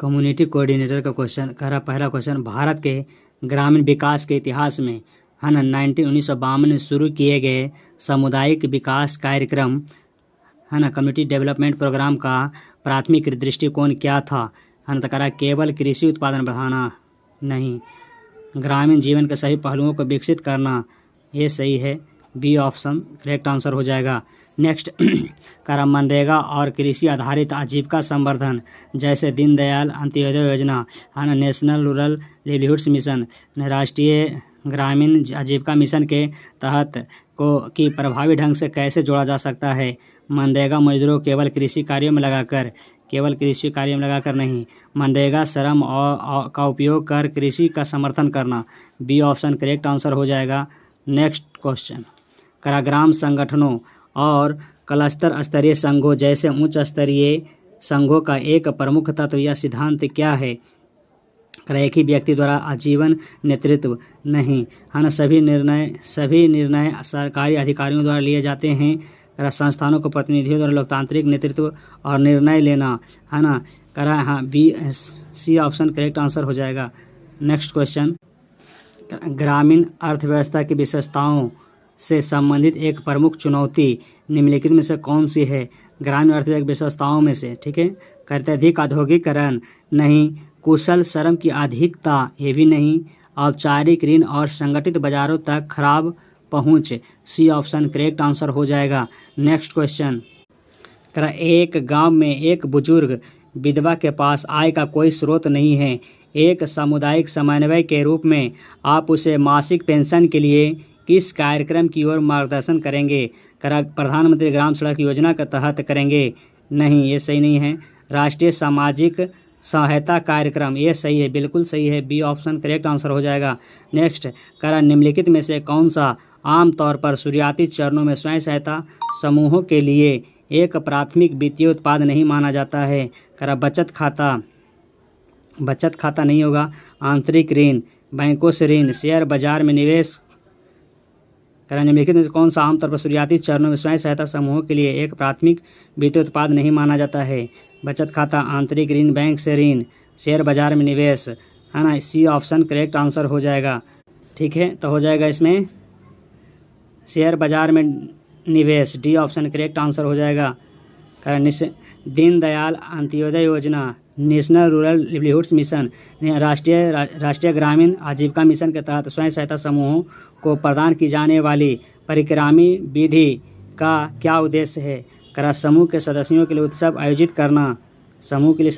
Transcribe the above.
Community coordinator का question कह रहा। पहला क्वेश्चन, भारत के ग्रामीण विकास के इतिहास में है ना 1952 में शुरू किए गए सामुदायिक विकास कार्यक्रम है ना कम्युनिटी डेवलपमेंट प्रोग्राम का प्राथमिक दृष्टिकोण क्या था? है ना, तो कह रहा केवल कृषि उत्पादन बढ़ाना नहीं, ग्रामीण जीवन के सभी पहलुओं को विकसित करना। ये सही है, बी ऑप्शन करेक्ट आंसर हो जाएगा। नेक्स्ट कह रहा मनरेगा और कृषि आधारित आजीविका संवर्धन जैसे दीनदयाल अंत्योदय योजना है ना, नेशनल रूरल लिवलीहुड्स मिशन, राष्ट्रीय ग्रामीण आजीविका मिशन के तहत को की प्रभावी ढंग से कैसे जोड़ा जा सकता है? मनरेगा मजदूरों को केवल कृषि कार्यों में लगाकर नहीं, मनरेगा श्रम और का उपयोग कर कृषि का समर्थन करना। बी ऑप्शन करेक्ट आंसर हो जाएगा। नेक्स्ट क्वेश्चन करा ग्राम संगठनों और क्लस्टर स्तरीय संघों जैसे उच्च स्तरीय संघों का एक प्रमुख तत्व या सिद्धांत क्या है? एक ही व्यक्ति द्वारा आजीवन नेतृत्व नहीं, है ना, सभी निर्णय सरकारी अधिकारियों द्वारा लिए जाते हैं। संस्थानों को प्रतिनिधियों द्वारा लोकतांत्रिक नेतृत्व और निर्णय लेना, है ना, करा हाँ B C option correct answer हो जाएगा। नेक्स्ट क्वेश्चन, ग्रामीण अर्थव्यवस्था की विशेषताओं से संबंधित एक प्रमुख चुनौती निम्नलिखित में से कौन सी है? ग्रामीण अर्थव्यवस्था की विशेषताओं में से, ठीक है, करते अधिक औद्योगिकरण नहीं, कुशल श्रम की अधिकता ये भी नहीं, औपचारिक ऋण और संगठित बाजारों तक खराब पहुंच। सी ऑप्शन करेक्ट आंसर हो जाएगा। नेक्स्ट क्वेश्चन, एक गांव में एक बुजुर्ग विधवा के पास आय का कोई स्रोत नहीं है, एक सामुदायिक समन्वय के रूप में आप उसे मासिक पेंशन के लिए किस कार्यक्रम की ओर मार्गदर्शन करेंगे? प्रधानमंत्री ग्राम सड़क योजना के तहत करेंगे? नहीं, ये सही नहीं है। राष्ट्रीय सामाजिक सहायता कार्यक्रम, ये सही है, बिल्कुल सही है, बी ऑप्शन करेक्ट आंसर हो जाएगा। नेक्स्ट निम्नलिखित में से कौन सा आमतौर पर शुरुआती चरणों में स्वयं सहायता समूहों के लिए एक प्राथमिक वित्तीय उत्पाद नहीं माना जाता है? बचत खाता नहीं होगा, आंतरिक ऋण, बैंकों से ऋण, शेयर बाजार में निवेश। निम्नलिखित में से कौन सा आमतौर पर शुरुआती चरणों में स्वयं सहायता समूहों के लिए एक प्राथमिक वित्तीय उत्पाद नहीं माना जाता है? बचत खाता, आंतरिक ऋण, बैंक से ऋण, शेयर बाजार में निवेश, है ना, सी ऑप्शन करेक्ट आंसर हो जाएगा। ठीक है, तो हो जाएगा इसमें शेयर बाजार में निवेश, डी ऑप्शन करेक्ट आंसर हो जाएगा। दीनदयाल अंत्योदय योजना, नेशनल रूरल लिवलीहुड्स मिशन, राष्ट्रीय ग्रामीण आजीविका मिशन के तहत स्वयं सहायता समूहों को प्रदान की जाने वाली परिक्रामी विधि का क्या उद्देश्य है? समूह के सदस्यों के लिए उत्सव आयोजित करना, समूह के लिए